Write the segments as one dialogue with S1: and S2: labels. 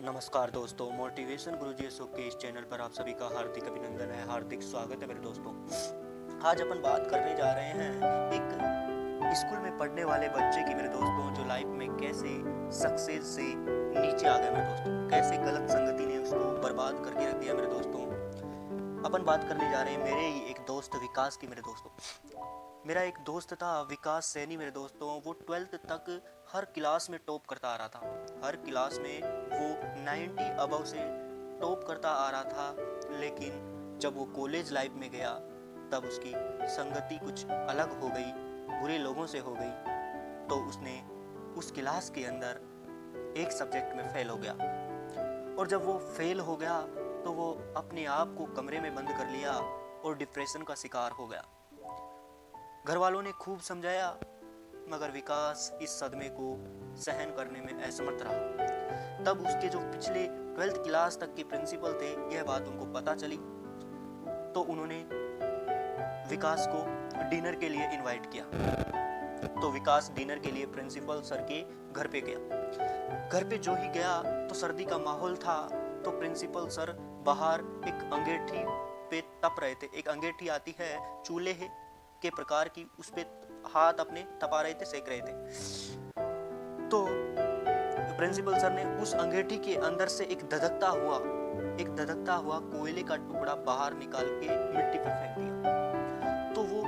S1: नमस्कार दोस्तों, मोटिवेशन गुरुजी अशोक के इस चैनल पर आप सभी का हार्दिक अभिनंदन है, हार्दिक स्वागत है मेरे दोस्तों। आज अपन बात करने जा रहे हैं एक स्कूल में पढ़ने वाले बच्चे की मेरे दोस्तों, जो लाइफ में कैसे सक्सेस से नीचे आ गया मेरे दोस्तों, कैसे गलत संगति ने उसको बर्बाद करके रख दिया मेरे दोस्तों। अपन बात करने जा रहे हैं मेरे ही एक दोस्त विकास की मेरे दोस्तों। मेरा एक दोस्त था विकास सैनी मेरे दोस्तों, वो 12th तक हर क्लास में टॉप करता आ रहा था। हर क्लास में वो 90 अबव से टॉप करता आ रहा था। लेकिन जब वो कॉलेज लाइफ में गया तब उसकी संगति कुछ अलग हो गई, बुरे लोगों से हो गई, तो उसने उस क्लास के अंदर एक सब्जेक्ट में फेल हो गया। और जब वो फेल हो गया तो वो अपने आप को कमरे में बंद कर लिया और डिप्रेशन का शिकार हो गया। घर वालों ने खूब समझाया, मगर विकास इस सदमे को सहन करने में असमर्थ रहा। तब उसके जो पिछले 12th क्लास तक के प्रिंसिपल थे, यह बात उनको पता चली, तो उन्होंने विकास को डिनर के लिए इनवाइट किया। तो विकास डिनर के लिए प्रिंसिपल सर के घर पे गया। घर पे जो ही गया तो सर्दी का माहौल था, तो प्रिंसिपल सर बाहर एक अंगीठी पे तप रहे थे। एक अंगीठी आती है चूल्हे के प्रकार की, उस पे हाथ अपने तपा रहे थे, सेक रहे थे। तो प्रिंसिपल सर ने उस अंगीठी के अंदर से एक धधकता हुआ कोयले का टुकड़ा बाहर निकाल के मिट्टी पर फेंक दिया। तो वो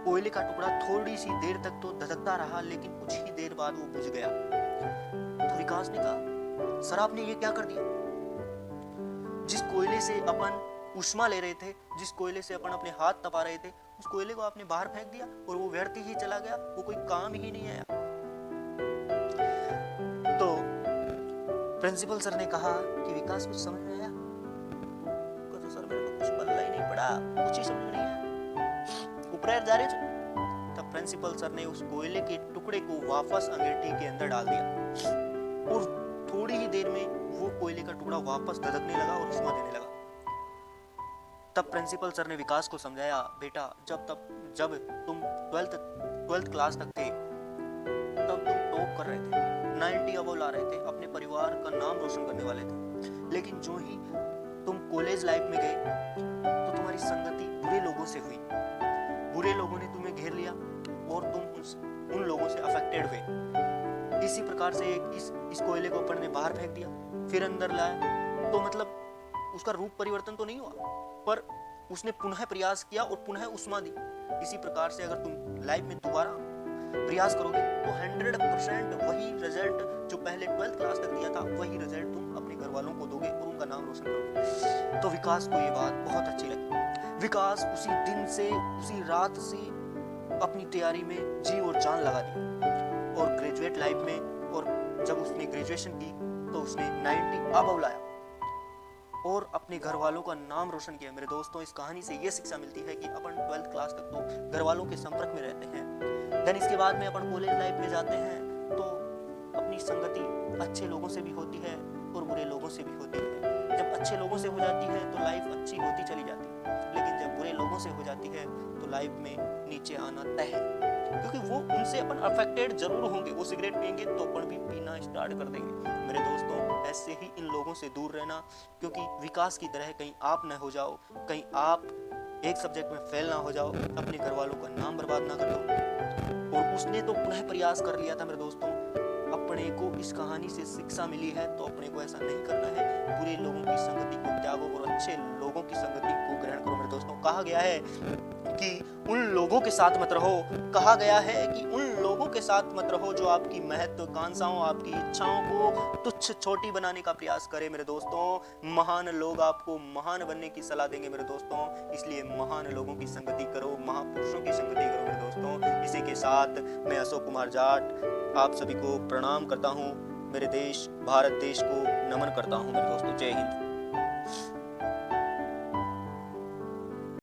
S1: कोयले का टुकड़ा थोड़ी सी देर तक तो धधकता रहा, लेकिन कुछ ही देर बाद वो बुझ गया। तो विकास ने कहा, सर आपने ये क्या कर दिया? जिस कोयले से अपन उष्मा ले रहे थे, जिस कोयले से अपन अपने हाथ तपा रहे थे, उस कोयले को आपने बाहर फेंक दिया और वो व्यर्थ ही चला गया, वो कोई काम ही नहीं आया। तो प्रिंसिपल सर ने कहा कि विकास कुछ समझ में आया? तो सर मेरे को कुछ पल्ला ही नहीं पड़ा, कुछ ही समझ में नहीं आया, ऊपर जा रहे थे। तब प्रिंसिपल सर ने उस कोयले के टुकड़े को वापस अंगीठी के अंदर डाल दिया और थोड़ी ही देर में वो कोयले का टुकड़ा वापस धधकने लगा और उष्मा देने लगा। तब प्रिंसिपल सर ने विकास को समझाया, बेटा जब तुम 12th क्लास तक थे तब तुम टॉप कर रहे थे, 90 अबव ला रहे थे, अपने परिवार का नाम रोशन करने वाले थे। लेकिन जो ही तुम कॉलेज लाइफ में गए तो तुम्हारी संगति बुरे लोगों से हुई, बुरे लोगों ने तुम्हें घेर लिया और तुम उन लोगों से अफेक्टेड हुए। इसी प्रकार से इस कोयले को अपन ने बाहर फेंक दिया, फिर अंदर लाया, तो मतलब उसका रूप परिवर्तन तो नहीं हुआ, पर उसने पुनः प्रयास किया और पुनः उष्मा दी। इसी प्रकार से अगर तुम लाइफ में दोबारा प्रयास करोगे तो 100% वही रिजल्ट जो पहले 12th क्लास तक दिया था, वही रिजल्ट तुम अपने घर वालों को दोगे और उनका नाम रोशन करोगे। तो विकास को ये बात बहुत अच्छी लगी। विकास उसी दिन से, उसी रात से अपनी तैयारी में जी और जान लगा दी और ग्रेजुएट लाइफ में, और जब उसने ग्रेजुएशन की तो उसने 90 अबव लाया और अपने घर वालों का नाम रोशन किया। मेरे दोस्तों, इस कहानी से ये शिक्षा मिलती है कि अपन 12th क्लास तक तो घर वालों के संपर्क में रहते हैं, देन इसके बाद में अपन कॉलेज लाइफ में जाते हैं तो अपनी संगति अच्छे लोगों से भी होती है और बुरे लोगों से भी होती है। जब अच्छे लोगों से हो जाती है तो लाइफ अच्छी होती चली जाती है, लेकिन जब बुरे लोगों से हो जाती है तो लाइफ में नीचे आना तय है, क्योंकि वो उनसे अपन अफेक्टेड जरूर होंगे। वो सिगरेट पियेंगे तो अपन भी पीना स्टार्ट कर देंगे। मेरे दोस्तों, ऐसे ही इन लोगों से दूर रहना, क्योंकि विकास की तरह कहीं आप न हो जाओ, कहीं आप एक सब्जेक्ट में फेल ना हो जाओ, अपने घर वालों का नाम बर्बाद ना कर दो। और उसने तो पुनः प्रयास कर लिया था मेरे दोस्तों। अपने को इस कहानी से शिक्षा मिली है तो अपने को ऐसा नहीं करना है। बुरे लोगों की संगति को त्यागो और अच्छे लोगों की संगति को ग्रहण करो। मेरे दोस्तों, कहा गया है कि उन लोगों के साथ मत रहो, कहा गया है कि उन लोगों के साथ मत रहो जो आपकी महत्वाकांक्षाओं, आपकी इच्छाओं को तुच्छ छोटी बनाने का प्रयास करे। मेरे दोस्तों, महान लोग आपको महान बनने की सलाह देंगे मेरे दोस्तों, इसलिए महान लोगों की संगति करो, महापुरुषों की संगति करो मेरे दोस्तों। इसी के साथ मैं अशोक कुमार जाट आप सभी को प्रणाम करता हूँ, मेरे देश भारत देश को नमन करता हूँ मेरे दोस्तों। जय हिंद।